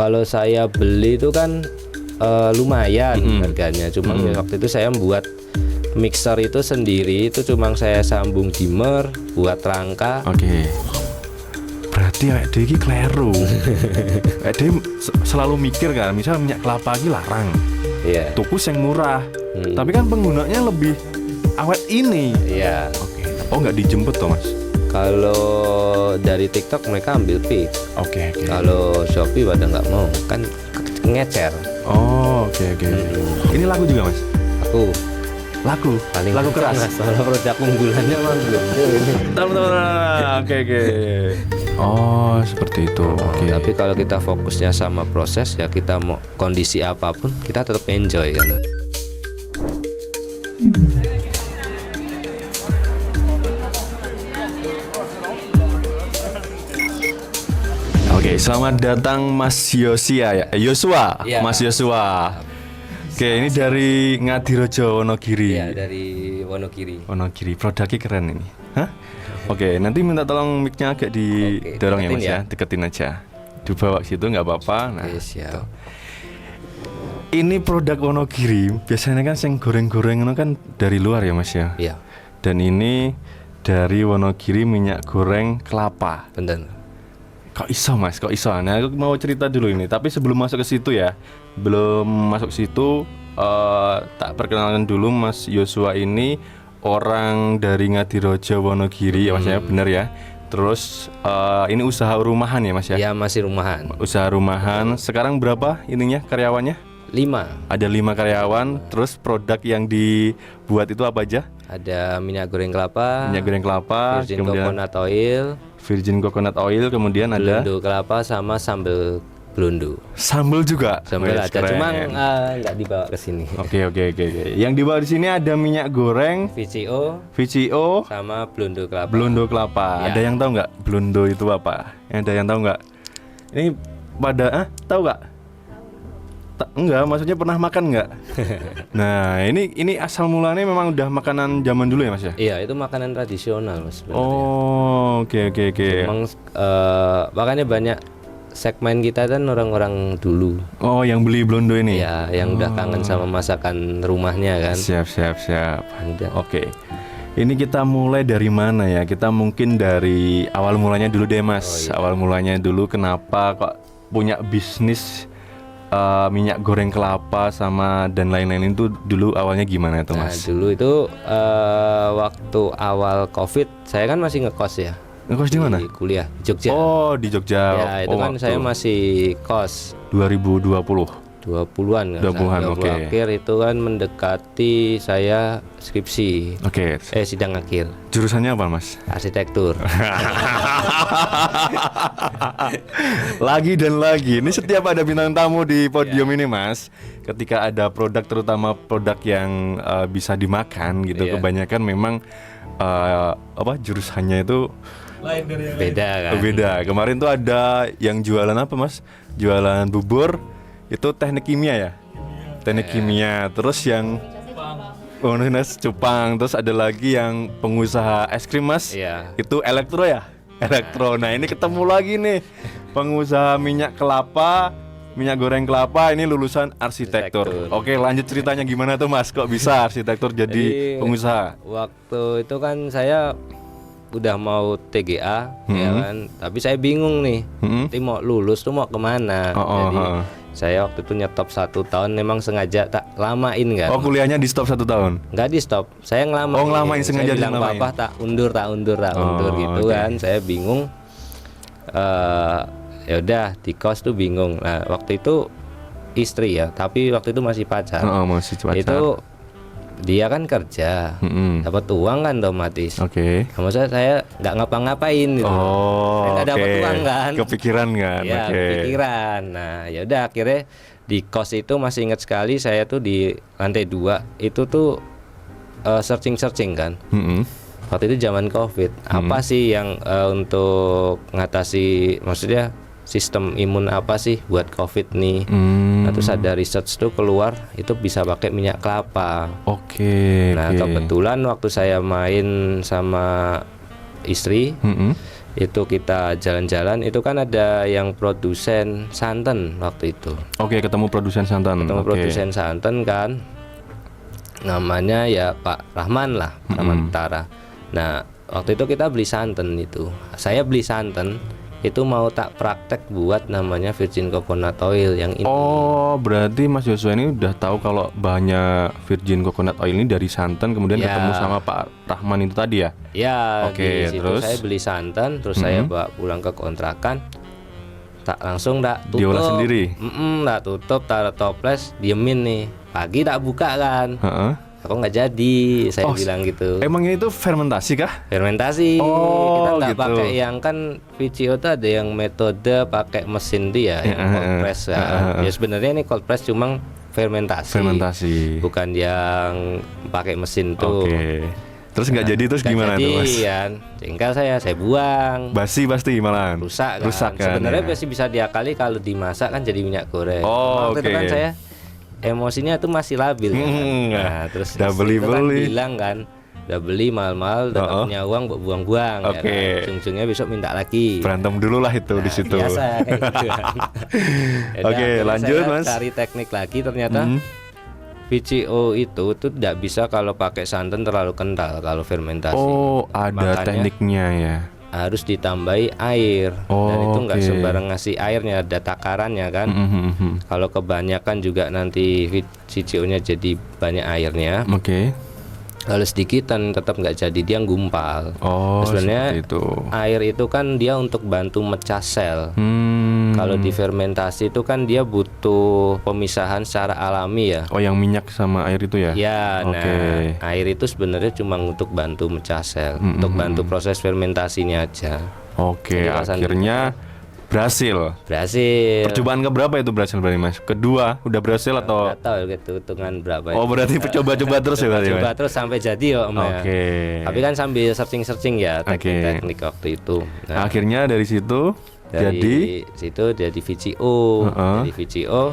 Kalau saya beli itu kan lumayan harganya. Cuma waktu itu saya membuat mixer itu sendiri, itu cuma saya sambung dimmer, buat rangka. Oke. Berarti awake dhewe iki kleru. Awake dhewe selalu mikir kan, misal minyak kelapa iki larang. Iya. Tuku sing murah. Tapi kan penggunanya lebih awet ini. Iya. Oke. Oh, nggak dijemput toh, Mas? Kalau dari TikTok mereka ambil pick. Oke. Kalau Shopee pada nggak mau, kan ngecer. Oh, oke. Ini laku juga, Mas? Aku Laku paling laku keras. Soalnya produk unggulannya mah belum. Oke. Oh, seperti itu. Oke. Tapi kalau kita fokusnya sama proses, ya kita mau kondisi apapun kita tetap enjoy kan. Oke, selamat datang Mas Yosia ya. Yosua, Ya. Mas Yosua. Oke, ini dari Ngadirojo Wonogiri. Iya, dari Wonogiri. Wonogiri, produknya keren ini. Hah? Oke, nanti minta tolong mic-nya agak didorong ya Mas ya, deketin aja. Dibawa ke situ nggak apa-apa. Nah, Oke, siap. ini produk Wonogiri. Biasanya kan yang goreng-goreng itu kan dari luar ya Mas ya. Iya, Dan ini dari Wonogiri minyak goreng kelapa. bener. Kok iso Mas? Kok iso? Nah, aku mau cerita dulu ini. Tapi sebelum masuk ke situ ya, belum masuk ke situ, tak perkenalkan dulu Mas Yosua ini orang dari Ngadirojo Wonogiri, ya Mas ya, bener ya. Terus ini usaha rumahan ya Mas ya? Iya, masih rumahan. Usaha rumahan. Sekarang berapa ininya karyawannya? 5. Ada 5 karyawan. Terus produk yang dibuat itu apa aja? Ada minyak goreng kelapa, Minyak goreng kelapa, virgin kemudian coconut oil, virgin coconut oil, kemudian ada blundu kelapa sama sambal blundu. sambal juga. Sambal Wes, ada, keren. cuma nggak dibawa ke sini. Oke. Yang dibawa di sini ada minyak goreng, VCO VCO, sama blundu kelapa. blundo kelapa. Ya. Ada yang tahu nggak blundo itu apa? Ada yang tahu nggak? Ini pada tahu nggak? Enggak, maksudnya pernah makan nggak? Nah, ini asal mulanya memang udah makanan zaman dulu ya Mas ya? Iya, itu makanan tradisional Mas sebenarnya. Oh, oke. Emang makanya banyak segmen kita kan orang-orang dulu. Oh, yang beli blundo ini? Ya, yang udah kangen sama masakan rumahnya kan. Siap. Ada. Oke. Ini kita mulai dari mana ya? Kita mungkin dari awal mulanya dulu deh Mas. Awal mulanya dulu kenapa kok punya bisnis minyak goreng kelapa sama dan lain-lain itu dulu awalnya gimana itu Nah, Mas? dulu itu waktu awal Covid, saya kan masih ngekos ya. Ngekos di mana? Kuliah di Jogja. Oh, di Jogja. Ya, itu kan saya masih kos 2020. 20-an kan. 20-an, 20 oke. akhir itu kan mendekati saya skripsi. Oke. Sidang akhir Jurusannya apa Mas? arsitektur. Lagi dan lagi. Ini setiap ada bintang tamu di podium ini Mas, ketika ada produk, terutama produk yang bisa dimakan gitu, Iya. kebanyakan memang jurusannya itu Beda kan. beda. Kemarin tuh ada yang jualan apa Mas? Jualan bubur, itu teknik kimia ya? Teknik kimia. Terus yang Universitas Cupang. Terus ada lagi yang pengusaha es krim Mas. Iya. Itu elektro ya? Elektro. Nah ini ketemu lagi nih pengusaha minyak kelapa, minyak goreng kelapa, ini lulusan arsitektur. Arsitektur. Oke, lanjut ceritanya gimana tuh Mas? Kok bisa arsitektur jadi Jadi, pengusaha? Waktu itu kan saya udah mau TGA ya kan, tapi saya bingung nih, nanti mau lulus tuh mau kemana. Jadi saya waktu itu nyetop 1 tahun, memang sengaja tak lamain kan. Oh, kuliahnya di stop 1 tahun? Nggak di stop, saya ngelamain. Oh, ngelamain, sengaja saya bilang dilamain. apa tak undur gitu oke. kan. Saya bingung. Ya udah di kos tuh bingung. Nah waktu itu istri ya, tapi waktu itu masih pacar. Oh, masih pacar. Itu dia kan kerja, dapat uang kan otomatis. Oke. Nah, maksudnya saya nggak ngapa-ngapain gitu. Oh, Saya nggak dapat oke. uang kan. Kepikiran kan? Ya, Oke. kepikiran. Nah, ya udah akhirnya di kos itu masih ingat sekali, saya tuh di lantai 2 itu tuh searching kan. Waktu itu zaman Covid, apa sih yang untuk ngatasi, maksudnya sistem imun apa sih buat Covid nih? Nah, terus ada research tuh keluar itu bisa pakai minyak kelapa. Oke. Nah, kebetulan waktu saya main sama istri itu kita jalan-jalan, itu kan ada yang produsen santan waktu itu. Oke, ketemu produsen santan. Ketemu Oke. produsen santan kan, namanya ya Pak Rahman lah, Rahman Utara. Nah waktu itu kita beli santan itu, saya beli santan itu mau tak praktek buat namanya virgin coconut oil yang ini. Oh, berarti Mas Joshua ini udah tahu kalau bahannya virgin coconut oil ini dari santan, kemudian Ya. ketemu sama Pak Rahman itu tadi ya? Ya, Oke, di situ terus? saya beli santan, terus saya bawa pulang ke kontrakan, tak langsung tak tutup. Diolah sendiri? Tak tutup, taruh toples, diemin nih. Pagi tak buka kan, Heeh. aku nggak jadi, saya bilang gitu. Emang ini tuh fermentasi kah? Fermentasi, Oh, kita nggak gitu. pakai yang kan VCO tuh ada yang metode pakai mesin tuh ya, yang cold press kan. Ya sebenarnya ini cold press cuma fermentasi. Fermentasi. Bukan yang pakai mesin tuh. Oke. Terus nggak jadi, terus Nggak gimana jadi, tuh Mas? kan. Jengkal saya buang. Basi pasti malah. Rusak kan. Rusak kan. Sebenarnya Ya. masih bisa diakali kalau dimasak kan jadi minyak goreng. Oh, Waktu itu kan oke. saya emosinya tuh masih labil kan. Nah, terus udah istri itu kan beli-beli. bilang kan, udah beli mahal-mahal, udah nggak punya uang buang-buang. Oke. Ya kan? Ujung-ujungnya besok minta lagi. Berantem dulu lah itu di situ. Biasa kayak gitu kan. Ya udah, Oke, akhirnya lanjut, saya Mas. cari teknik lagi, ternyata VCO itu tuh tidak bisa kalau pakai santan terlalu kental kalau fermentasi. Oh, ada Makanya tekniknya ya. harus ditambahi air, dan Oh, itu nggak oke. sembarang ngasih airnya, ada takarannya kan. Kalau kebanyakan juga nanti VCO-nya jadi banyak airnya. Oke. Kalau sedikitan tetap nggak jadi, dia gumpal. Oh, Sebenarnya seperti itu. air itu kan dia untuk bantu mecah sel. Kalau difermentasi itu kan dia butuh pemisahan secara alami ya. Oh, yang minyak sama air itu ya? Ya, Oke. nah air itu sebenarnya cuma untuk bantu mecah sel, untuk bantu proses fermentasinya aja. Oke, Jadi rasanya- akhirnya berhasil. Berhasil. Percobaan keberapa itu berhasil berarti Mas? Kedua, udah berhasil atau? Nggak tahu gitu hitungan berapa. Oh, berarti coba-coba terus ya berarti Coba Mas? terus sampai jadi ya Om ya. Oke. Tapi kan sambil searching ya Oke. teknik-teknik waktu itu. Nah, Akhirnya dari situ jadi dari situ jadi VCO. Jadi VCO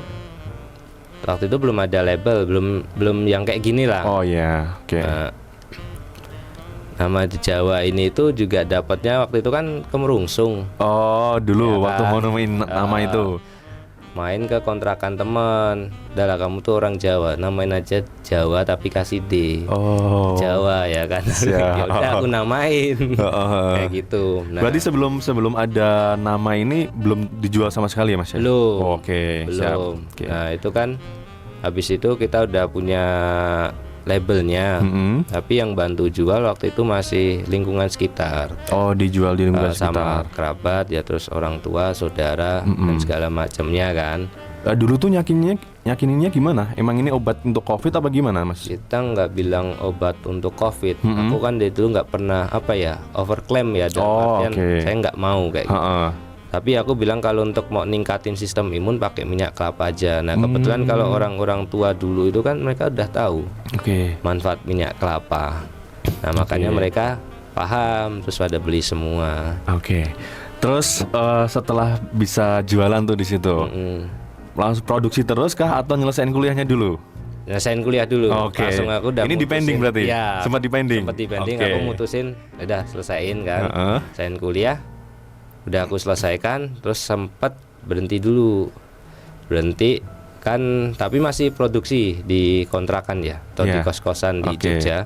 waktu itu belum ada label, belum yang kayak gini lah. oh ya, oke. Nah, nama di Jawa ini itu juga dapatnya waktu itu kan kemerungsung. Oh, dulu Ya waktu kan? mau nemuin nama itu. Main ke kontrakan teman. Udah lah, kamu tuh orang Jawa, namain aja Jawa tapi kasih D. Oh. Jawa ya kan. Ya udah aku namain. Kayak gitu. Nah, Berarti sebelum ada nama ini belum dijual sama sekali ya Mas ya? belum. Oke, siap. Belum. Oke. Nah, itu kan habis itu kita udah punya labelnya. Tapi yang bantu jual waktu itu masih lingkungan sekitar. Oh, dijual di lingkungan Sama sekitar. kerabat ya, terus orang tua, saudara dan segala macamnya kan. Dulu tuh yakininnya gimana? Emang ini obat untuk COVID apa gimana Mas? Kita nggak bilang obat untuk COVID. Aku kan dari dulu nggak pernah overclaim ya, dalam Oh, artian oke. saya nggak mau kayak gitu. Heeh. Tapi aku bilang kalau untuk mau ningkatin sistem imun pakai minyak kelapa aja. Nah kebetulan kalau orang-orang tua dulu itu kan mereka udah tahu Oke. manfaat minyak kelapa. Nah makanya mereka paham, terus pada beli semua. Oke. Terus setelah bisa jualan tuh di situ, langsung produksi terus kah atau nyelesain kuliahnya dulu? Nyelesain kuliah dulu. Oke. Langsung aku udah Ini di pending berarti? Ya, Sempat di pending? Sempat di pending. Oke. Aku mutusin udah selesaiin kan. Heeh. Selesaiin kuliah. Udah aku selesaikan, terus sempat berhenti dulu. Berhenti kan, tapi masih produksi di kontrakan ya, atau di Iya. kos-kosan di Oke. Jogja.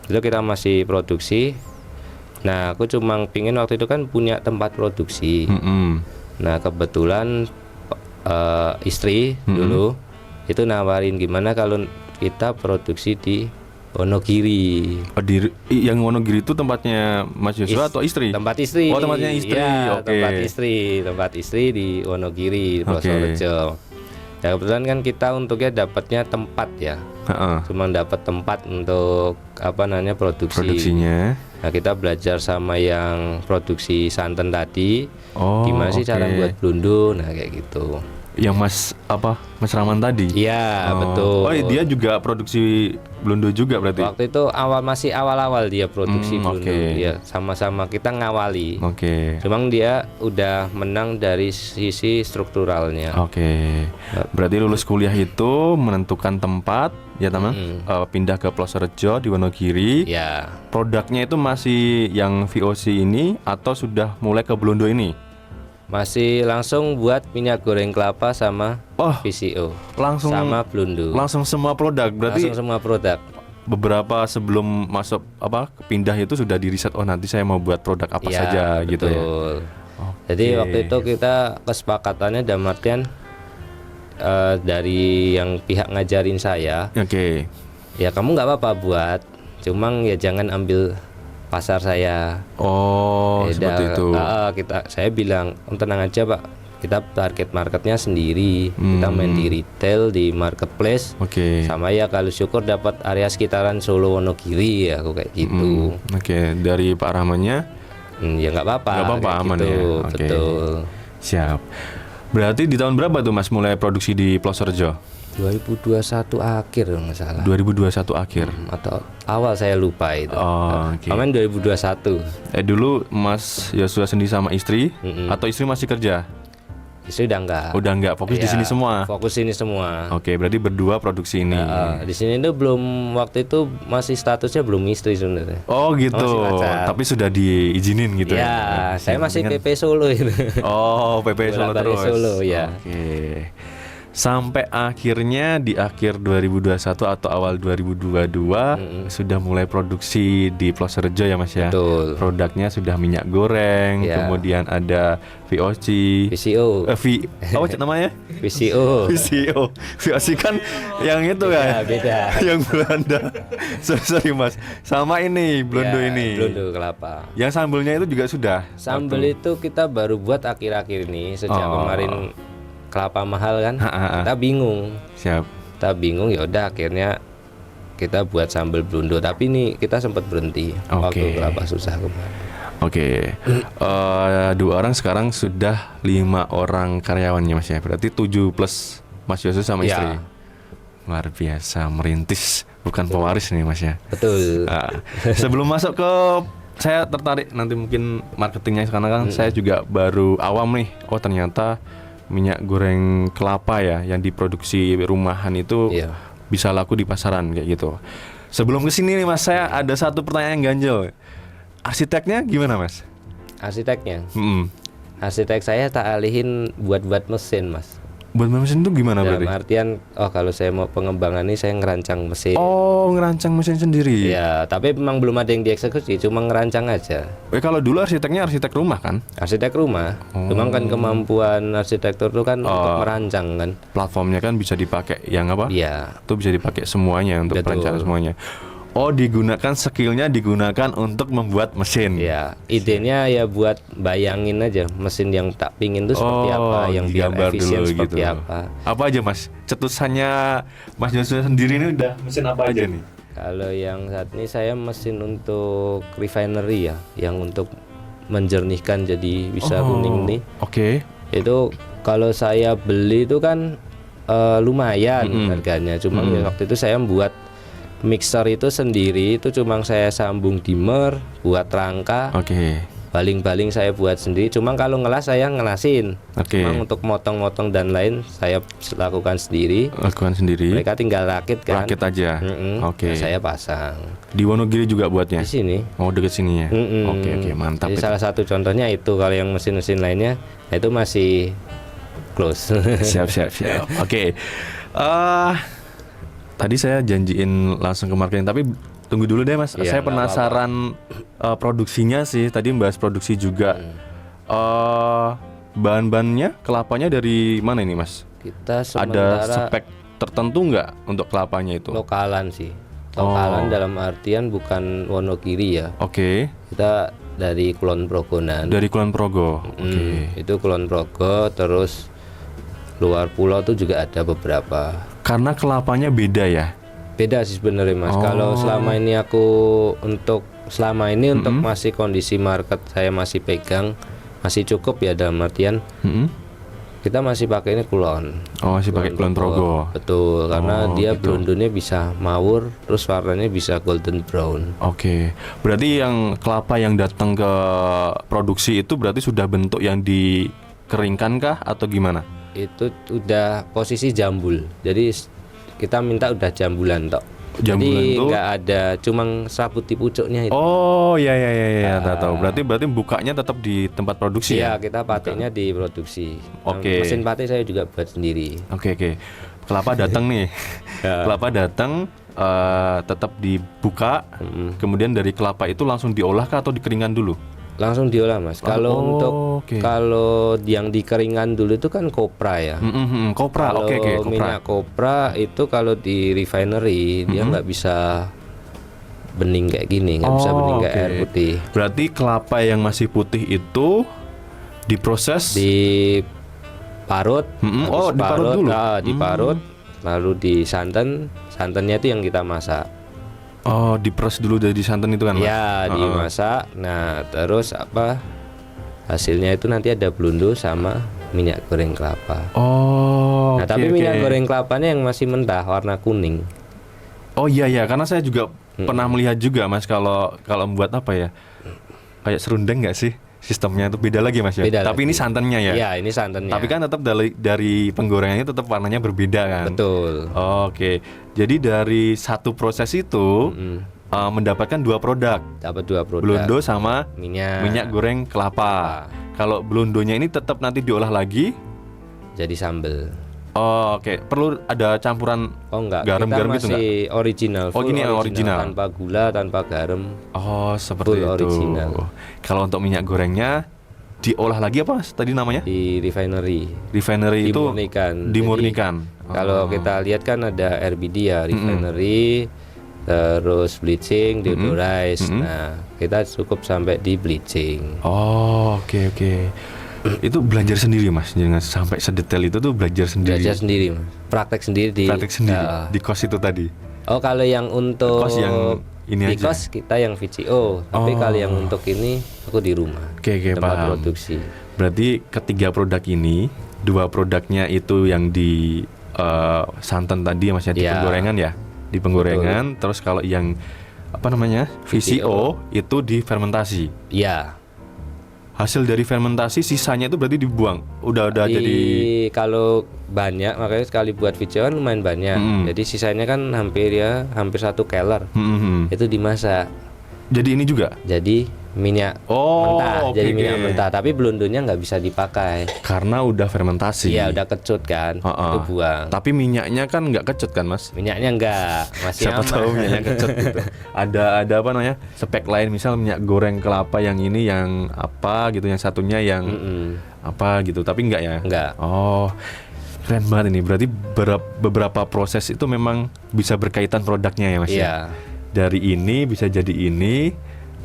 Itu kita masih produksi. Nah, aku cuma pingin waktu itu kan punya tempat produksi. Nah, kebetulan istri dulu itu nawarin gimana kalau kita produksi di Wonogiri. Oh, yang Wonogiri itu tempatnya Mas Joshua atau istri? Tempat istri. Oh, tempatnya istri. Ya, Oke. tempat istri di Wonogiri, di Purworejo. Ya kebetulan kan kita untuknya dapatnya tempat ya. Heeh. Cuma dapat tempat untuk produksi. Produksinya. Nah, kita belajar sama yang produksi santan tadi. Oh, Gimana sih cara oke. buat blundu, nah kayak gitu. Yang Mas Rahman tadi. Iya, betul. Oh, dia juga produksi Blundo juga berarti. Waktu itu masih awal-awal dia produksi Blundo. Oke. Ya, sama-sama kita ngawali. Oke. Cuman dia udah menang dari sisi strukturalnya. Oke. Berarti lulus kuliah itu menentukan tempat ya teman, pindah ke Plosorejo di Wonogiri. Ya, Produknya itu masih yang VOC ini atau sudah mulai ke Blundo ini? masih langsung buat minyak goreng kelapa sama Oh, VCO langsung sama Blundo. langsung semua produk. Berarti Langsung semua produk. beberapa sebelum masuk pindah itu sudah di riset, oh nanti saya mau buat produk apa Iya, saja gitu ya. betul. Jadi waktu itu kita kesepakatannya dalam artian dari yang pihak ngajarin saya, Oke. ya kamu nggak apa-apa buat, cuma ya jangan ambil pasar saya. Oh, Beda. seperti itu. Saya bilang, tenang aja Pak, kita target marketnya sendiri, kita main di retail, di marketplace, Oke. sama ya kalau syukur dapat area sekitaran Solo Wonogiri ya, aku kayak gitu. Oke, dari Pak Rahmannya Ya nggak apa-apa. nggak apa-apa, kayak aman gitu, ya. Oke. betul. Siap. Berarti di tahun berapa tuh Mas mulai produksi di Plosorejo? 2021 akhir kalau nggak salah. 2021 akhir. Atau awal saya lupa itu. Oh, oke. Kemarin 2021. Dulu Mas Yosua sendiri sama istri atau istri masih kerja? Istri udah enggak. Udah nggak fokus di Ya, sini semua. Fokus sini semua. Oke, berarti berdua produksi ini. Di sini tuh belum, waktu itu masih statusnya belum istri sebenarnya. Oh gitu. Masih pacar. Tapi sudah diizinin gitu ya. Ya, saya masih PP Solo itu. Oh, PP Solo Bolak-balik terus. Solo, ya. Oke. Sampai akhirnya di akhir 2021 atau awal 2022 sudah mulai produksi di Plosorejo ya Mas ya. Betul. Produknya sudah minyak goreng, Ya. kemudian ada VOC. VCO. Apa namanya? VCO. VCO. VOC kan yang itu kan. beda. Yang Belanda. Sorry Mas. Sama ini Blundo Ya, ini. Blundo kelapa. Yang sambelnya itu juga sudah. Sambel itu kita baru buat akhir-akhir ini, sejak Oh. kemarin kelapa mahal kan. Ha. Kita bingung. Siap. Kita bingung, ya udah akhirnya kita buat sambal Blundo, tapi ini kita sempat berhenti waktu kelapa susah kemarin. Oke. 2 orang sekarang sudah 5 orang karyawannya Mas ya. Berarti 7 plus Mas Yosu sama Ya. istri. Luar biasa, merintis, bukan pewaris nih Mas ya. Betul. Sebelum masuk ke, saya tertarik nanti mungkin marketingnya, karena kan saya juga baru awam nih. Oh ternyata minyak goreng kelapa ya yang diproduksi rumahan itu Iya. bisa laku di pasaran kayak gitu. Sebelum kesini nih Mas, saya ada satu pertanyaan yang ganjel. Arsiteknya gimana Mas? Arsiteknya, Mm-mm. arsitek saya tak alihin buat mesin Mas. Buat mesin itu gimana Dalam berarti? artian, kalau saya mau pengembangan ini saya ngerancang mesin. Oh, ngerancang mesin sendiri. Ya, tapi memang belum ada yang dieksekusi, cuma ngerancang aja. Kalau dulu arsiteknya arsitek rumah kan? Arsitek rumah, cuma kan kemampuan arsitektur itu kan untuk merancang kan. Platformnya kan bisa dipakai yang apa? Iya, Itu bisa dipakai semuanya untuk Betul. perencanaan semuanya. Oh, digunakan skillnya digunakan untuk membuat mesin. ya. Idenya ya buat bayangin aja mesin yang tak pingin itu seperti apa, yang biar digambar efisien dulu seperti gitu. apa. Apa aja Mas? Cetusannya Mas Joshua sendiri ini udah mesin apa aja nih? Kalau yang saat ini saya mesin untuk refinery ya, yang untuk menjernihkan jadi bisa kuning nih. Oke. Itu kalau saya beli itu kan lumayan harganya. Cuma ya waktu itu saya buat mixer itu sendiri, itu cuma saya sambung dimmer, buat rangka, Oke. baling-baling saya buat sendiri. Cuma kalau ngelas saya ngelasin. Oke. Cuma untuk motong-motong dan lain saya lakukan sendiri. Lakukan sendiri. Mereka tinggal rakit kan. Rakit aja. Nah, Oke. saya pasang Di Wonogiri juga buatnya. di sini. Oh, deket sini ya. Mm-mm. Oke, mantap. Jadi itu. salah satu contohnya itu. Kalau yang mesin-mesin lainnya itu masih close. Siap. Oke. Tadi saya janjiin langsung ke marketing, tapi tunggu dulu deh Mas. Iya, Saya nggak penasaran produksinya sih. Tadi bahas produksi juga. Bahan-bahannya kelapanya dari mana ini Mas? Kita Ada sementara spek tertentu nggak untuk kelapanya itu? lokalan sih. Lokalan dalam artian bukan Wonogiri ya. Oke. Kita dari Kulon Progonan. Dari Kulon Progo. Itu Kulon Progo, terus luar pulau tuh juga ada beberapa. Karena kelapanya beda ya. Beda sih sebenarnya Mas. Kalau selama ini untuk masih kondisi market saya masih pegang, masih cukup ya dalam artian Kita masih pakainya kulon. Oh, masih pakai kulon progo. Betul, karena Oh, dia gitu. blondonya bisa mawur, terus warnanya bisa golden brown. Oke. Berarti yang kelapa yang datang ke produksi itu berarti sudah bentuk yang dikeringkan kah atau gimana? Itu udah posisi jambul. Jadi kita minta udah jambulan tok. Jambulan Jadi tuh? nggak ada, cuma sabut di pucuknya itu. Oh, ya, tahu. Berarti bukanya tetap di tempat produksi Iya, ya? kita pateknya di produksi. Oke. Mesin patek saya juga buat sendiri. Oke. Kelapa datang nih. Ya. Kelapa datang tetap dibuka. Kemudian dari kelapa itu langsung diolah kah atau dikeringkan dulu? Langsung diolah, Mas. Kalau untuk oke. kalau yang dikeringan dulu itu kan kopra ya. Kopra. Kalau Oke, kopra. minyak kopra itu kalau di refinery dia nggak bisa bening kayak gini, nggak bisa bening kayak oke. air putih. Berarti kelapa yang masih putih itu diproses Diparut, Oh, diparut dulu. diparut, lalu disantan. Santannya itu yang kita masak. Oh, diperes dulu dari santan itu kan, Mas? Ya, dimasak. Nah, terus hasilnya itu nanti ada blondo sama minyak goreng kelapa. Oh, Nah, tapi oke. minyak goreng kelapanya yang masih mentah warna kuning. Oh iya, karena saya juga pernah melihat juga, Mas, kalau membuat apa ya? Kayak serundeng nggak sih? Sistemnya itu beda lagi, Mas ya. Beda Tapi lagi. ini santannya ya. Iya, ini santannya. Tapi kan tetap dari penggorengannya tetap warnanya berbeda kan. betul. Oke. Jadi dari satu proses itu mendapatkan dua produk. Dapat dua produk. Blondo sama minyak goreng kelapa. Kalau blondonya ini tetap nanti diolah lagi. jadi sambel. Oh, oke. Perlu ada campuran Oh enggak, garam-garam kita gitu masih original. Oh, full gini yang original. Tanpa gula, tanpa garam. Oh, seperti Full itu. original. Kalau untuk minyak gorengnya diolah lagi apa, Mas? Tadi namanya? Di refinery. Refinery itu Dimurnikan. dimurnikan. Jadi, kalau kita lihat kan ada RBD ya, refinery, terus bleaching, deodorize. Nah, kita cukup sampai di bleaching. Oh, oke. Itu belajar sendiri, Mas. Jangan sampai sedetail itu tuh belajar sendiri. Belajar sendiri, Mas. Praktek sendiri di Praktek sendiri Ya. di kos itu tadi. Oh, kalau yang untuk Kos yang ini di aja. kos kita yang VCO, tapi kalau yang untuk ini aku di rumah. Oke, tempat paham. produksi. Berarti ketiga produk ini, dua produknya itu yang di santan tadi, Mas, ya, di Ya. penggorengan ya. Di penggorengan, terus kalau yang apa namanya? VCO itu di fermentasi. Iya. Hasil dari fermentasi sisanya itu berarti dibuang. Udah jadi Kalau banyak, makanya sekali buat VCO kan lumayan banyak. Jadi sisanya kan hampir 1 keler. Itu dimasak. Jadi ini juga. Jadi minyak Oh, mentah. oke, Jadi minyak oke. mentah, tapi blondonya nggak bisa dipakai. Karena udah fermentasi. Iya, udah kecut kan. Itu buang. Tapi minyaknya kan nggak kecut kan, Mas? Minyaknya enggak, masih Siapa aman. tahu minyaknya kecut gitu. Ada apa namanya? Spek lain, misal minyak goreng kelapa yang ini yang apa gitu, yang satunya yang apa gitu. Tapi enggak ya? Enggak. Oh. Keren banget ini. Berarti beberapa proses itu memang bisa berkaitan produknya ya, Mas ya? Iya. Dari ini bisa jadi ini,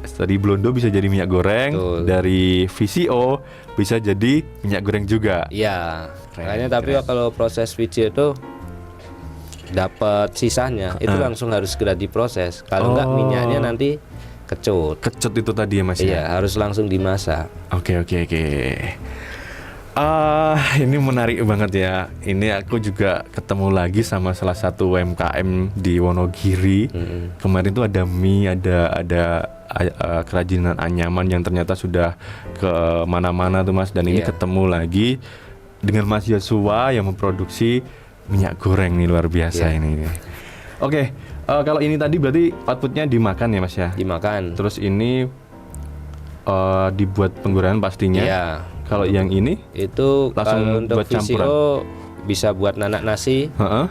dari blondo bisa jadi minyak goreng, Betul. dari VCO bisa jadi minyak goreng juga. Iya. Keren, Makanya tapi kalau proses VCO itu dapat sisanya itu langsung harus segera diproses. Kalau enggak minyaknya nanti kecut. Kecut itu tadi ya, Mas ya? Iya, harus langsung dimasak. Oke. Ini menarik banget ya. Ini aku juga ketemu lagi sama salah satu UMKM di Wonogiri. Kemarin tuh ada mie, ada kerajinan anyaman yang ternyata sudah ke mana-mana tuh, Mas. Dan ini Iya. ketemu lagi dengan Mas Yosua yang memproduksi minyak goreng nih, luar biasa ini. Oke, kalau ini tadi berarti outputnya dimakan ya, Mas ya. Dimakan. Terus ini dibuat penggorengan pastinya. Iya. Kalau yang ini, Itu Langsung kalau untuk buat campuran. VCO bisa buat nanak nasi. heeh.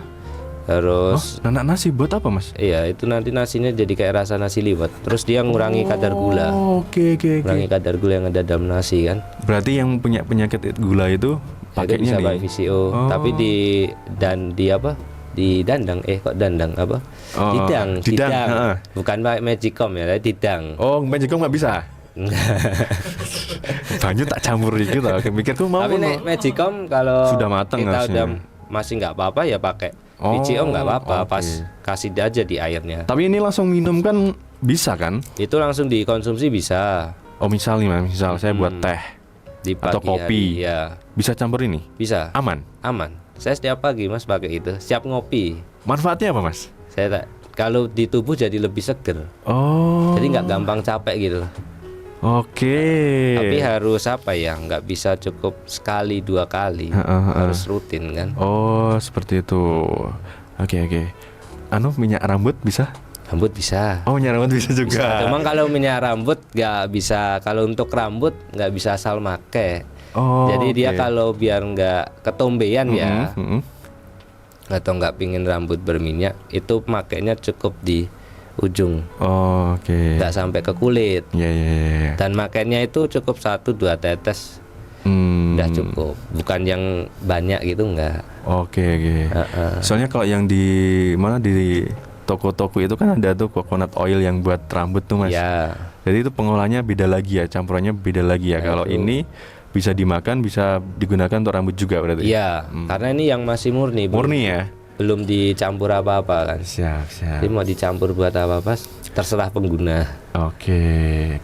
Terus Nanak nasi buat apa, Mas? iya, itu nanti nasinya jadi kayak rasa nasi liwet. Terus dia ngurangi kadar gula. Oke. Ngurangi kadar gula yang ada dalam nasi kan. Berarti yang punya penyakit gula itu Itu pakainya bisa nih. pakai VCO. Tapi di apa? Di dandang kok dandang apa? Oh, Didang. didang, heeh. Bukan pakai Magicom ya, tapi didang. Oh, Magicom nggak bisa. Banyak tak campur gitu. Mikirku mau. Tapi nek Magicom kalau Sudah mateng kita harusnya. udah masih nggak apa-apa ya pakai Oh, VCO nggak oke. apa-apa, pas kasih aja di airnya. Tapi ini langsung minum kan bisa kan? Itu langsung dikonsumsi bisa Oh, misal nih, Mas, misal saya buat teh di atau pagi kopi. hari, ya. bisa campur ini? Bisa. Aman? Aman. Saya setiap pagi Mas pakai itu. Siap ngopi. Manfaatnya apa Mas? Saya tak, kalau di tubuh jadi lebih seger. Oh. Jadi nggak gampang capek gitu loh. Oke. Tapi harus apa ya? Nggak bisa cukup sekali 2 kali. Harus rutin kan. Oh, seperti itu. Oke. Anu minyak rambut bisa? Rambut bisa. Oh, minyak rambut bisa juga. Bisa. Cuma kalau minyak rambut nggak bisa. Kalau untuk rambut nggak bisa asal make. Oh. Jadi dia oke. kalau biar nggak ketombean ya, atau nggak pingin rambut berminyak, itu makainya cukup di ujung, Oh, oke. nggak sampai ke kulit. Ya. Dan makainya itu cukup 1-2 tetes, udah cukup. Bukan yang banyak gitu nggak. Oke. Soalnya kalau yang di mana di toko-toko itu kan ada tuh coconut oil yang buat rambut tuh Mas. Ya, Jadi itu pengolahannya beda lagi ya, campurannya beda lagi ya. Kalau itu. ini bisa dimakan, bisa digunakan untuk rambut juga berarti. iya. Karena ini yang masih murni, Murni ya. belum dicampur apa-apa kan. Siap. Jadi mau dicampur buat apa-apa terserah pengguna. Oke.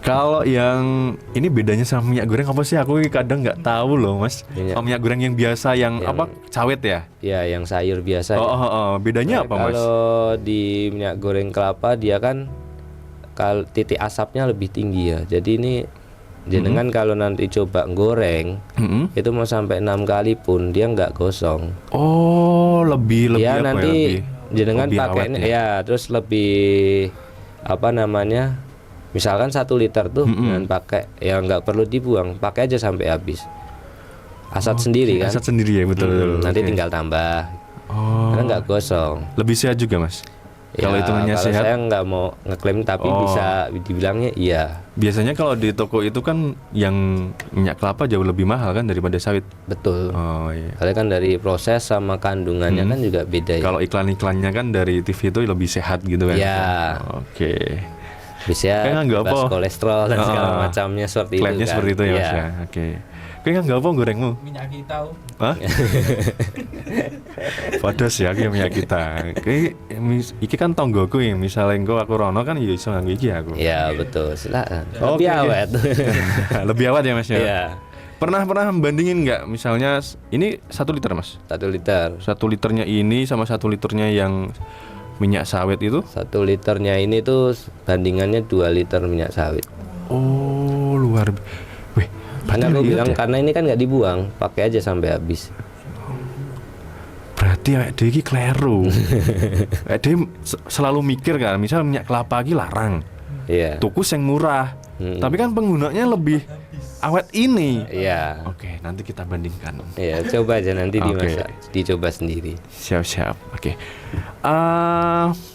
Kalau yang ini bedanya sama minyak goreng apa sih? Aku kadang nggak tahu loh Mas. Minyak goreng yang biasa yang apa? Cawet ya? Ya, yang sayur biasa. Oh. Bedanya apa Mas? Kalau di minyak goreng kelapa dia kan titik asapnya lebih tinggi ya. Jadi ini jenengan kalau nanti coba goreng itu mau sampai 6 kali pun dia nggak gosong. Oh, lebih Ya apa nanti jenengan lebih pakainya awet ya terus lebih apa namanya? Misalkan 1 liter tuh dengan pakai ya nggak perlu dibuang, pakai aja sampai habis. Asat sendiri kan. Asat sendiri ya, betul. Nanti Oke. tinggal tambah. Oh. Karena nggak gosong. Lebih sehat juga Mas. Kalau Ya, hitungannya kalau sehat. saya nggak mau ngeklaim tapi bisa dibilangnya iya. Biasanya kalau di toko itu kan yang minyak kelapa jauh lebih mahal kan daripada sawit. Betul. Oh iya. Karena kan dari proses sama kandungannya kan juga beda ya. Kalau iklan-iklannya kan dari TV itu lebih sehat gitu kan. Ya. Oke. Bisa Kayaknya nggak bebas apa. kolesterol dan segala macamnya seperti itu Klaimnya kan. seperti itu ya Mas Iya. ya. Oke. Kayaknya nggak apa gorengmu. Minyak kita. Hah? Padas ya ki minyak kita. Iki kan tonggoku ya. Misalnya engko aku rono kan ya iso nganggo iki aku. Iya betul. Silakan. Oke. Lebih awet. Lebih awet ya Mas ya. Iya. Pernah bandingin nggak misalnya ini 1 liter Mas? 1 liter. 1 liternya ini sama 1 liternya yang minyak sawit itu? 1 liternya ini tuh bandingannya 2 liter minyak sawit. Oh, luar Wih, Karena aku lihat bilang ya? karena ini kan nggak dibuang, pakai aja sampai habis. Berarti awake dhewe iki kleru. Awake dhewe selalu mikir kan, misal minyak kelapa iki larang. Iya. Tuku sing murah. Tapi kan penggunanya lebih awet ini. Iya. Oke, nanti kita bandingkan. Iya, coba aja nanti Oke. dimasak, dicoba sendiri. Siap. Oke.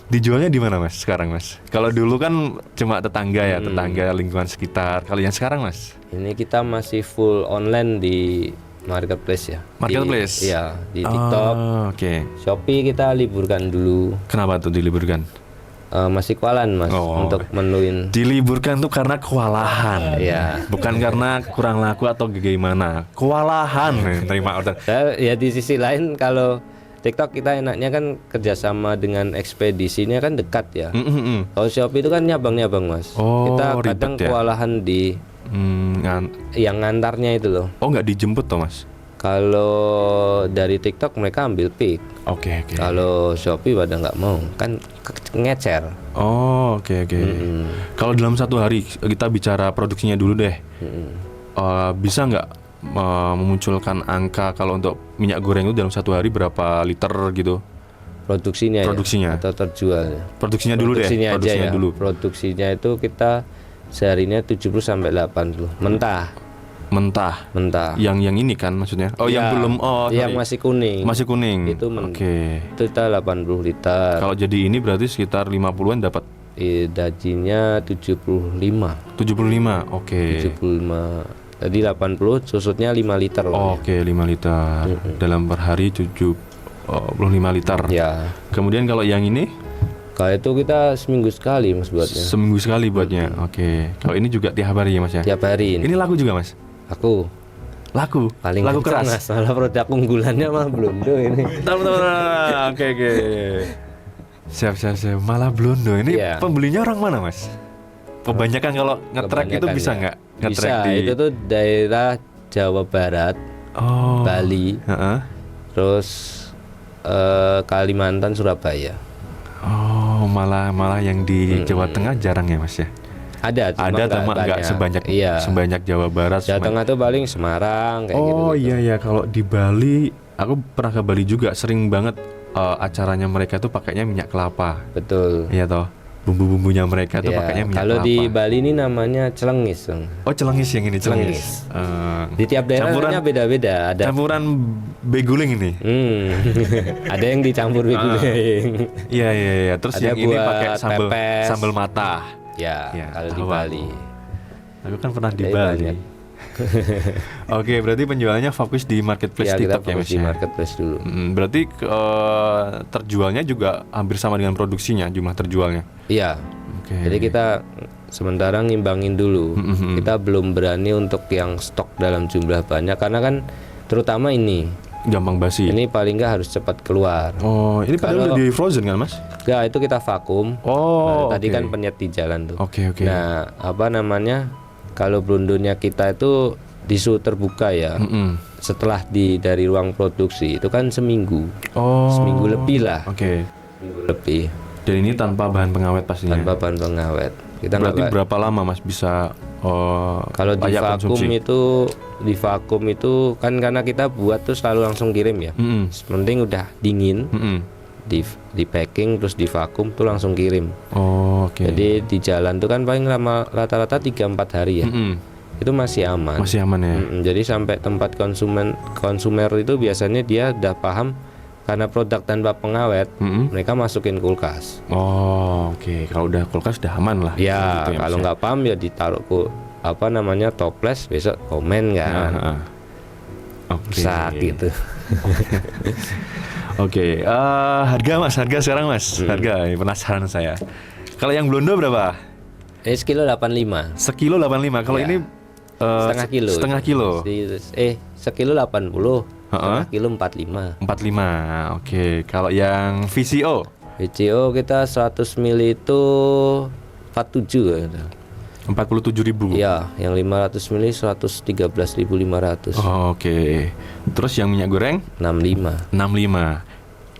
Dijualnya di mana Mas sekarang Mas? Kalau dulu kan cuma tetangga ya, tetangga lingkungan sekitar. Kalau yang sekarang Mas? Ini kita masih full online di marketplace ya. Marketplace? Iya, di TikTok, Oke. Shopee kita liburkan dulu. Kenapa tuh diliburkan? Masih kualan Mas Oh. untuk menuin. Diliburkan tuh karena kewalahan. Iya. Bukan karena kurang laku atau gimana. Kewalahan terima order. Ya di sisi lain kalau TikTok kita enaknya kan kerjasama dengan ekspedisinya kan dekat ya. Kalau Shopee itu kan nyabang-nyabang Mas. Oh, Kita ribet kadang ya? kewalahan di yang ngantarnya itu loh. Oh, nggak dijemput toh Mas? Kalau dari TikTok mereka ambil pick. Oke. Kalau Shopee pada nggak mau kan ngecer. Oh, oke. Kalau dalam 1 hari kita bicara produksinya dulu deh. Bisa nggak memunculkan angka kalau untuk minyak goreng itu dalam 1 hari berapa liter gitu? Produksinya Produksinya. ya, atau terjual. Produksinya dulu deh. Produksinya aja Produksinya ya. dulu. Produksinya itu kita seharinya 70 sampai 80 mentah. Mentah. Yang ini kan maksudnya? Oh, Ya, yang belum. Oh, yang sorry. masih kuning. Masih kuning. Itu Oke. Itu kita 80 liter. Kalau jadi ini berarti sekitar 50-an dapat Dajinya 75. 75. Oke. 75. Tadi 80, susutnya 5 liter loh. Oke, 5 liter. Dalam per hari 75 liter. Ya. Kemudian kalau yang ini Kalau itu kita seminggu sekali Mas buatnya. seminggu sekali buatnya. Oke. Kalau ini juga tiap hari ya Mas ya? Tiap hari Ini laku juga Mas? Aku Laku? paling Laku kencang, keras? Mas. Malah produk unggulannya mah Blondo ini. Teman-teman. Oke. Siap. Malah Blondo. Ini Iya. pembelinya orang mana Mas? Kebanyakan kalau nge-track itu Kebanyakan bisa ya. nggak? Bisa, itu tuh daerah Jawa Barat, Oh. Bali, Heeh. terus Kalimantan, Surabaya. Oh, malah yang di Jawa Tengah jarang ya, Mas ya? Ada Cuma nggak banyak. sebanyak Jawa Barat. Jawa Tengah tuh paling Semarang kayak gitu. Oh iya, kalau di Bali, aku pernah ke Bali juga, sering banget acaranya mereka tuh pakainya minyak kelapa. Betul. Iya toh, bumbu-bumbunya mereka tuh Ya, pakainya minyak kalau kelapa. di Bali ini namanya celengis. Oh, celengis yang ini, Celengis. celengis. Di tiap daerah namanya beda-beda. Ada Campuran beguling ini. ada yang dicampur beguling. Iya. Terus Ada yang ini buat pakai pepes. sambal mata. Ya, Ya, kalau di tahu Bali. Aku kan pernah di Jadi Bali. banyak. Oke, berarti penjualannya fokus di marketplace Ya, kita TikTok ya, fokus Mas di ya? marketplace dulu. Berarti terjualnya juga hampir sama dengan produksinya, jumlah terjualnya. Iya. Oke. Jadi kita sementara ngimbangin dulu. Kita belum berani untuk yang stok dalam jumlah banyak karena kan terutama ini Gampang basi. ini paling nggak harus cepat keluar. Oh, ini padahal Kalau- udah di frozen kan, Mas? Enggak, itu kita vakum. Oh, Tadi oke. kan penyet di jalan tuh. Oke. Nah, apa namanya? Kalau blondonya kita itu di suhu terbuka ya. Mm-mm. Setelah dari ruang produksi itu kan seminggu. Oh. Seminggu lebih lah. Oke. Seminggu lebih Dan ini tanpa bahan pengawet pastinya. tanpa bahan pengawet. Kita Berarti nggak berapa lama, Mas, bisa kalau di layak vakum konsumsi? itu kan karena kita buat tuh selalu langsung kirim ya. Mm-mm. Penting udah dingin, Mm-mm. di packing terus di vakum tuh langsung kirim. Oh, oke. Jadi di jalan tuh kan paling lama rata-rata 3-4 hari ya. Mm-mm. Itu masih aman. Masih aman ya. Jadi sampai tempat konsumer itu biasanya dia udah paham karena produk tanpa pengawet, Mm-mm. mereka masukin kulkas. Oh, oke. Kalau udah kulkas udah aman lah. Ya, Gitu kalau Mas, nggak paham ya ditaruh toples, besok komen ya. kan. Ah. Oke. Sak gitu. Oke. Harga sekarang, Mas. Harga, ini penasaran saya. Kalau yang blondo berapa? Sekilo 85. Sekilo 85. Kalau Ya. ini Setengah kilo. Setengah kilo. Sekilo 80. Heeh. Setengah kilo 45. 45. Oke. Kalau yang VCO VCO kita 100 ml itu 47 ya. 47.000. Iya, yang 500 ml 113.500. Oh, oke. Terus yang minyak goreng 65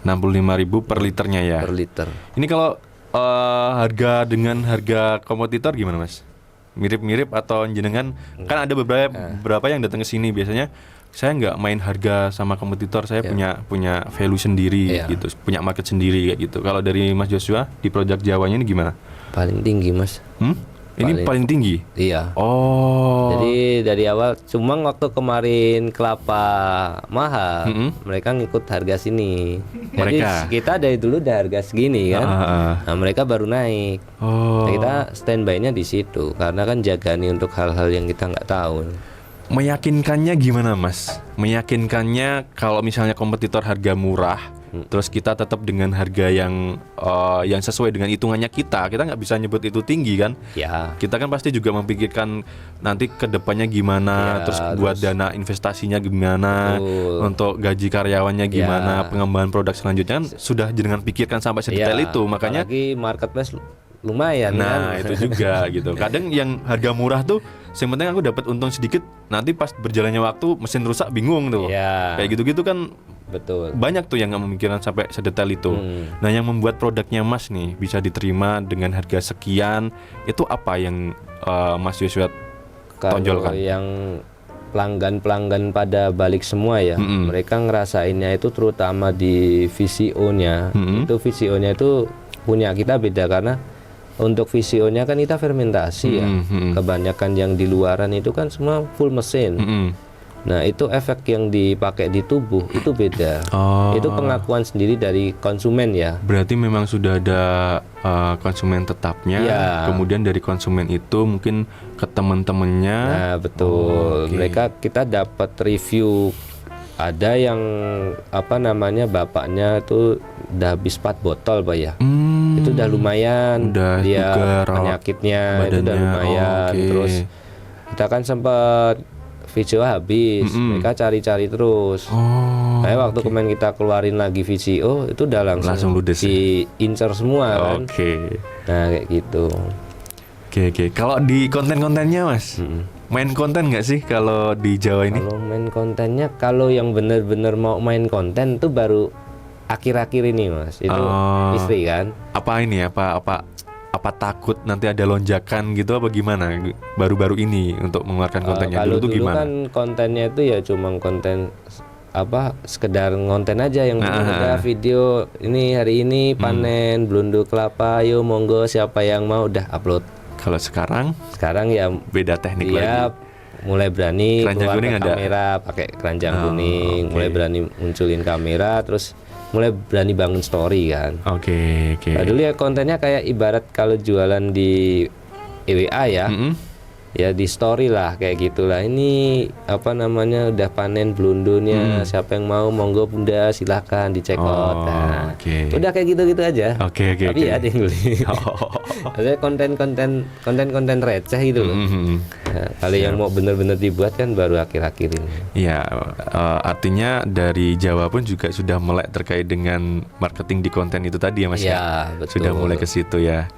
65.000 per liternya ya. per liter. Ini kalau harga dengan harga kompetitor gimana, Mas? Mirip-mirip atau jenengan kan ada beberapa yang datang ke sini biasanya saya nggak main harga sama kompetitor, saya punya value sendiri Iya. gitu, punya market sendiri kayak gitu. Kalau dari Mas Joshua di Project Jawanya ini gimana? Paling tinggi, Mas. Ini paling tinggi. Iya. Oh. Jadi dari awal cuma waktu kemarin kelapa mahal, mereka ngikut harga sini. Jadi Mereka? kita dari dulu udah harga segini kan. Nah, mereka baru naik. Oh. Nah, kita standby-nya di situ karena kan jaga nih untuk hal-hal yang kita nggak tahu. Meyakinkannya gimana, Mas? Meyakinkannya kalau misalnya kompetitor harga murah, terus kita tetap dengan harga yang sesuai dengan hitungannya kita nggak bisa nyebut itu tinggi kan? Ya. Kita kan pasti juga memikirkan nanti kedepannya gimana, Ya, terus buat dana investasinya gimana, Betul. untuk gaji karyawannya gimana, Ya. pengembangan produk selanjutnya kan sudah dengan pikirkan sampai sedetail Ya, itu, makanya. apalagi marketplace lumayan Nah kan. itu juga gitu. Kadang yang harga murah tuh, yang penting aku dapat untung sedikit. Nanti pas berjalannya waktu mesin rusak bingung tuh. Ya. Kayak gitu-gitu kan Betul. banyak tuh yang nggak memikirkan sampai sedetail itu. Nah yang membuat produknya Mas nih bisa diterima dengan harga sekian, itu apa yang Mas Joshua Kalau tonjolkan? yang pelanggan pada balik semua ya, mereka ngerasainnya itu terutama di VCO-nya. Itu VCO-nya itu punya kita beda karena untuk VCO-nya kan kita fermentasi ya. Kebanyakan yang di luaran itu kan semua full mesin. Nah, itu efek yang dipakai di tubuh itu beda. Oh. Itu pengakuan sendiri dari konsumen ya. Berarti memang sudah ada konsumen tetapnya, Iya. kemudian dari konsumen itu mungkin ke teman-temannya. Nah, betul. oke. Kita dapat review, ada yang bapaknya tuh udah habis 4 botol Pak ya. Itu udah lumayan. Udah dia bugar, penyakitnya itu udah badannya. lumayan. Oke. Terus kita kan sempat VCO habis, mereka cari-cari terus. Oh. Kayak waktu kemarin kita keluarin lagi VCO itu udah Langsung ludes ya? diincar semua kan. Oke. Nah, kayak gitu. Oke. Kalau di konten-kontennya Mas, Main konten nggak sih kalau di Jawa ini? Kalau main kontennya, kalau yang bener-bener mau main konten tuh baru akhir-akhir ini Mas. Itu istri kan. Apa ini? Apa takut nanti ada lonjakan gitu apa gimana? Baru-baru ini untuk mengeluarkan kontennya Kalau dulu tuh dulu gimana? kan kontennya itu ya cuma konten sekedar ngonten aja yang udah video ini hari ini panen belundu kelapa, yo monggo siapa yang mau udah upload. Kalau sekarang ya beda teknik dia lagi. mulai berani Keranjang keluar kuning ke ada? kamera pakai keranjang kuning, mulai berani munculin kamera, terus mulai berani bangun story kan. Oke. Nah, dulu ya kontennya kayak ibarat kalau jualan di EWA ya. Ya di story lah kayak gitulah. Ini udah panen belundunya, siapa yang mau monggo bunda silahkan dicek out. Nah, udah kayak gitu-gitu aja. Tapi ada yang beli. Ada konten receh gitu loh. Nah, kalau yang mau bener-bener dibuat kan baru akhir-akhir ini. Iya, artinya dari Jawa pun juga sudah melek terkait dengan marketing di konten itu tadi ya Mas ya? Betul. Sudah mulai ke situ ya.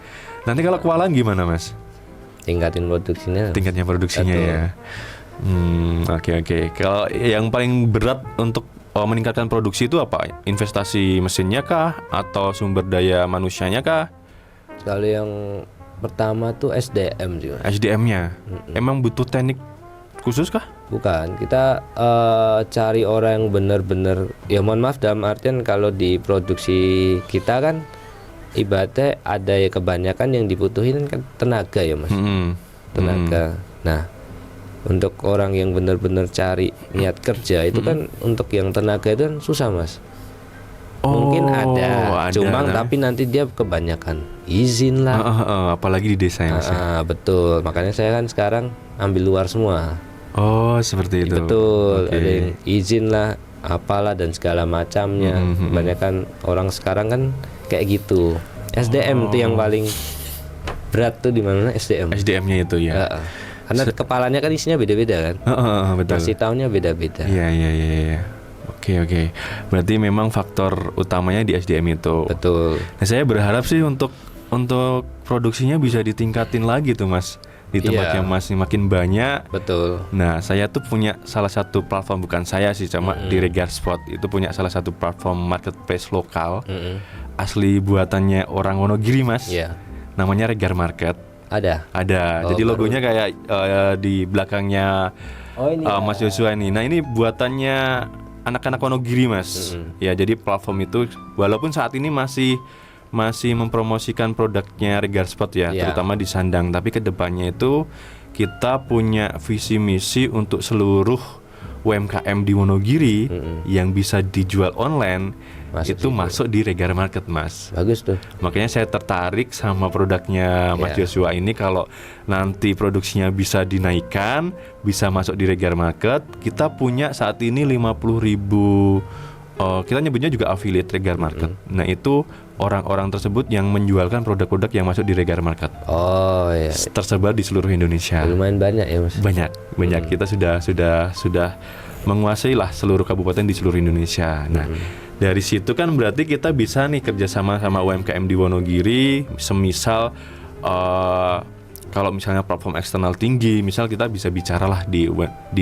Nanti kalau kewalahan gimana Mas? Tingkatnya produksinya ya. Oke. Kalau yang paling berat untuk meningkatkan produksi itu apa? Investasi mesinnya kah atau sumber daya manusianya kah? Kalau yang pertama tuh SDM juga. SDM-nya. Emang butuh teknik khusus kah? Bukan, kita cari orang yang benar-benar, ya mohon maaf dalam artian kalau di produksi kita kan ibaratnya ada ya kebanyakan yang dibutuhin kan tenaga ya Mas. Tenaga. Nah, untuk orang yang benar-benar cari niat kerja itu kan untuk yang tenaga itu kan susah Mas. Mungkin ada cuma tapi nanti dia kebanyakan izin lah. Apalagi di desa ya Mas. Betul, makanya saya kan sekarang ambil luar semua. Oh seperti itu. Betul, ada yang izin lah, apalah dan segala macamnya. Kebanyakan orang sekarang kan kayak gitu. SDM tuh yang paling berat tuh di mana SDM. SDM-nya itu ya. Karena kepalanya kan isinya beda-beda kan. Betul. Kasih taunya beda-beda. Iya. Oke. Berarti memang faktor utamanya di SDM itu. Betul. Nah, saya berharap sih untuk produksinya bisa ditingkatin lagi tuh Mas. Di tempat yang masih makin banyak. Betul. Nah, saya tuh punya salah satu platform, bukan saya sih, cuma di Regar Spot itu punya salah satu platform marketplace lokal. Asli buatannya orang Wonogiri Mas. Namanya Regar Market. Ada. Jadi logonya kayak di belakangnya Mas Joshua ini. Nah, ini buatannya anak-anak Wonogiri Mas. Ya, jadi platform itu walaupun saat ini masih mempromosikan produknya Regar Spot ya, terutama di Sandang, tapi kedepannya itu kita punya visi misi untuk seluruh UMKM di Wonogiri yang bisa dijual online masuk di Regar Market Mas. Bagus tuh. Makanya saya tertarik sama produknya Mas Joshua ini. Kalau nanti produksinya bisa dinaikkan, bisa masuk di Regar Market, kita punya saat ini 50.000 kita nyebutnya juga affiliate Regar Market. Nah, itu orang-orang tersebut yang menjualkan produk-produk yang masuk di Regar Market. Tersebar di seluruh Indonesia. Lumayan banyak ya Mas. Banyak. Kita sudah menguasai lah seluruh kabupaten di seluruh Indonesia. Nah, dari situ kan berarti kita bisa nih kerjasama sama UMKM di Wonogiri. Semisal kalau misalnya platform eksternal tinggi, misal kita bisa bicaralah di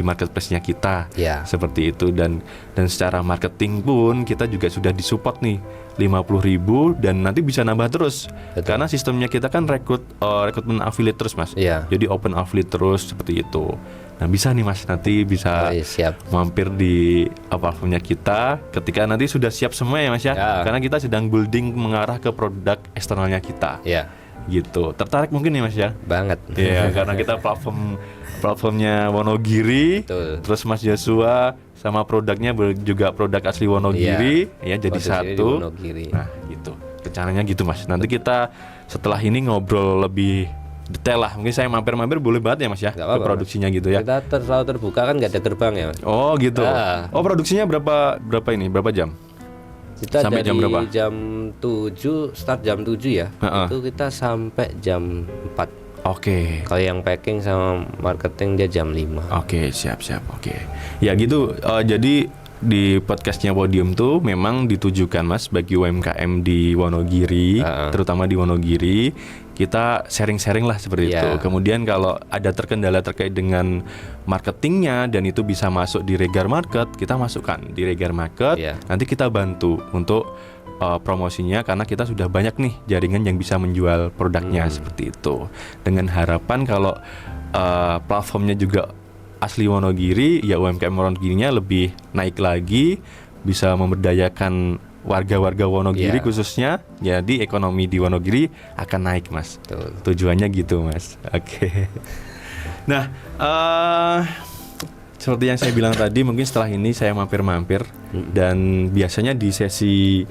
marketplace-nya kita, seperti itu, dan secara marketing pun kita juga sudah disupport nih 50.000 dan nanti bisa nambah terus. Karena sistemnya kita kan rekrutmen affiliate terus Mas. Jadi open affiliate terus seperti itu. Nah, bisa nih Mas, nanti bisa mampir di platformnya kita ketika nanti sudah siap semua ya Mas ya. Karena kita sedang building mengarah ke produk eksternalnya kita. Gitu. Tertarik mungkin nih Mas ya? Banget. Iya, karena kita platformnya Wonogiri. Terus Mas Joshua sama produknya juga produk asli Wonogiri, ya jadi satu. Nah, gitu. Rencananya gitu Mas. Nanti kita setelah ini ngobrol lebih detail lah. Mungkin saya mampir-mampir boleh banget ya Mas ya, ke produksinya gitu ya. Kita selalu terbuka kan, nggak ada gerbang ya Mas. Oh gitu. Oh, produksinya berapa jam? Kita sampai dari jam berapa? Jam 7, start jam 7 ya. Itu kita sampai jam 4. Oke. Kalau yang packing sama marketing dia jam 5. Oke, siap. Oke. Ya gitu. Jadi di podcastnya Podium tuh memang ditujukan Mas bagi UMKM di Wonogiri, terutama di Wonogiri. kita sharing-sharing lah seperti itu. Kemudian kalau ada terkendala terkait dengan marketingnya dan itu bisa masuk di Regar Market, kita masukkan di Regar Market. Nanti kita bantu untuk promosinya karena kita sudah banyak nih jaringan yang bisa menjual produknya seperti itu. Dengan harapan kalau platformnya juga asli Wonogiri, ya UMKM Wonogirinya lebih naik lagi, bisa memberdayakan warga-warga Wonogiri khususnya, jadi ekonomi di Wonogiri akan naik, Mas. Betul. Tujuannya gitu, Mas. Oke. Nah, seperti yang saya bilang tadi, mungkin setelah ini saya mampir-mampir dan biasanya di sesi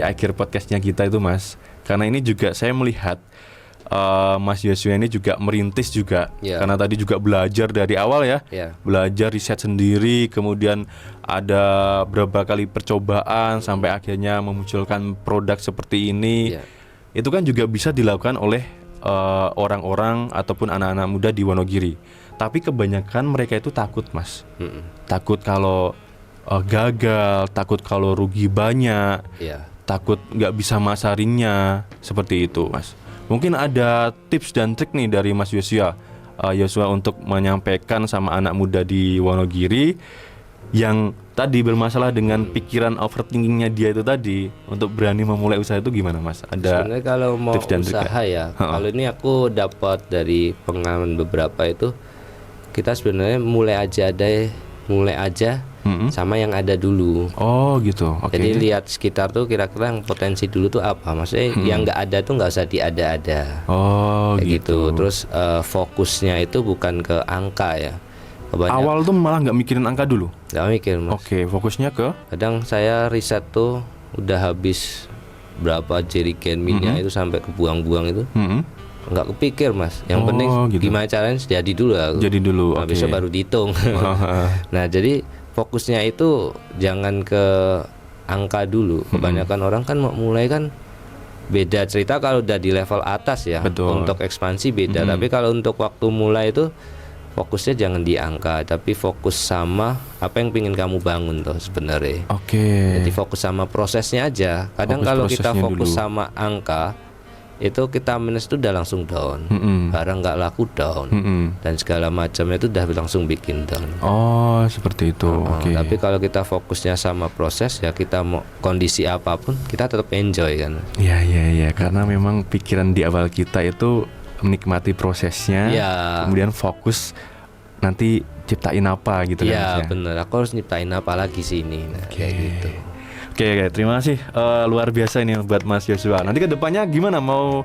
akhir podcastnya kita itu, Mas, karena ini juga saya melihat Mas Yosua ini juga merintis juga, karena tadi juga belajar dari awal ya, belajar riset sendiri, kemudian ada beberapa kali percobaan sampai akhirnya memunculkan produk seperti ini. Itu kan juga bisa dilakukan oleh orang-orang ataupun anak-anak muda di Wonogiri. Tapi kebanyakan mereka itu takut, Mas, takut kalau gagal, takut kalau rugi banyak, takut nggak bisa masarinnya, seperti itu, Mas. Mungkin ada tips dan trik nih dari Mas Yosua untuk menyampaikan sama anak muda di Wonogiri yang tadi bermasalah dengan pikiran overthinkingnya dia itu tadi, untuk berani memulai usaha itu gimana, Mas? Ada sebenarnya kalau mau tips dan trik usaha ya, kalau ini aku dapat dari pengalaman beberapa itu, kita sebenarnya mulai aja sama yang ada dulu. Oh gitu. Jadi lihat sekitar tuh kira-kira yang potensi dulu tuh apa. Maksudnya yang nggak ada tuh nggak usah diada-ada. Oh gitu. Terus fokusnya itu bukan ke angka ya. Awal tuh malah nggak mikirin angka dulu. Nggak mikir, Mas. Oke, fokusnya ke. Kadang saya riset tuh udah habis berapa jerigen minyak itu sampai kebuang-buang itu. Nggak kepikir, Mas. Yang penting gimana caranya jadi dulu. Jadi dulu. Nah, besok baru dihitung. Nah, jadi fokusnya itu jangan ke angka dulu. Kebanyakan orang kan mau mulai kan beda cerita kalau udah di level atas ya. Betul. Untuk ekspansi beda. Tapi kalau untuk waktu mulai itu fokusnya jangan di angka, tapi fokus sama apa yang ingin kamu bangun tuh sebenarnya. Jadi fokus sama prosesnya aja. Kadang kalau kita fokus dulu sama angka, itu kita minus itu udah langsung down, barang nggak laku down, dan segala macam itu udah langsung bikin down. Oh seperti itu. Tapi kalau kita fokusnya sama proses ya, kita mau kondisi apapun kita tetap enjoy kan. Iya, karena memang pikiran di awal kita itu menikmati prosesnya, kemudian fokus nanti ciptain apa gitu kan. Iya bener, aku harus nyiptain apa lagi sih ini. Kayak gitu. Oke, terima kasih, luar biasa ini buat Mas Yosua. Nanti ke depannya gimana, mau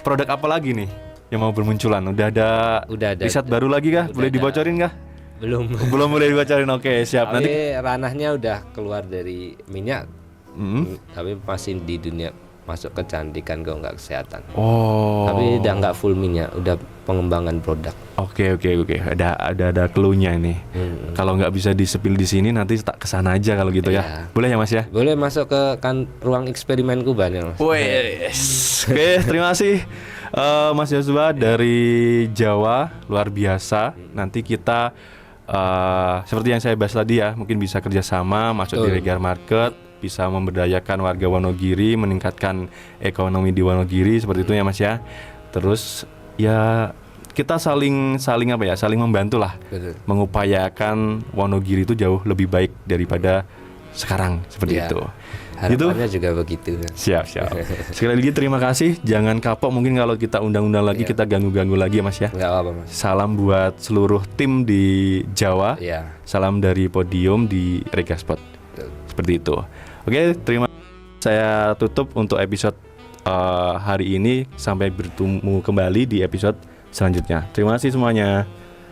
produk apa lagi nih yang mau bermunculan? Udah ada riset baru lagi kah? Boleh dibocorin kah? Belum boleh dibocorin. Oke, siap. Tapi nanti ranahnya udah keluar dari minyak, tapi masih di dunia masuk kecantikan kalau nggak kesehatan. Tapi udah nggak full minyak, udah pengembangan produk. Oke. Ada clue-nya ini. Kalau nggak bisa disepil di sini, nanti tak kesana aja kalau gitu ya. Boleh ya, Mas ya? Boleh masuk ke ruang eksperimenku banyak, Mas. Oke, terima kasih Mas Yosua dari Jawa, luar biasa. Nanti kita seperti yang saya bahas tadi ya, mungkin bisa kerjasama masuk di Regar Market, bisa memberdayakan warga Wonogiri, meningkatkan ekonomi di Wonogiri, seperti itu ya, Mas ya. Terus ya kita saling membantu lah. Betul. Mengupayakan Wonogiri itu jauh lebih baik daripada sekarang, seperti itu. Harapannya juga begitu. Siap. Sekali lagi terima kasih. Jangan kapok, mungkin kalau kita undang-undang lagi, kita ganggu-ganggu lagi ya, Mas ya. Nggak apa-apa, Mas. Salam buat seluruh tim di Jawa. Salam dari Podium di Regaspot. Seperti itu. Oke, terima kasih. Saya tutup untuk episode hari ini. Sampai bertemu kembali di episode selanjutnya. Terima kasih semuanya.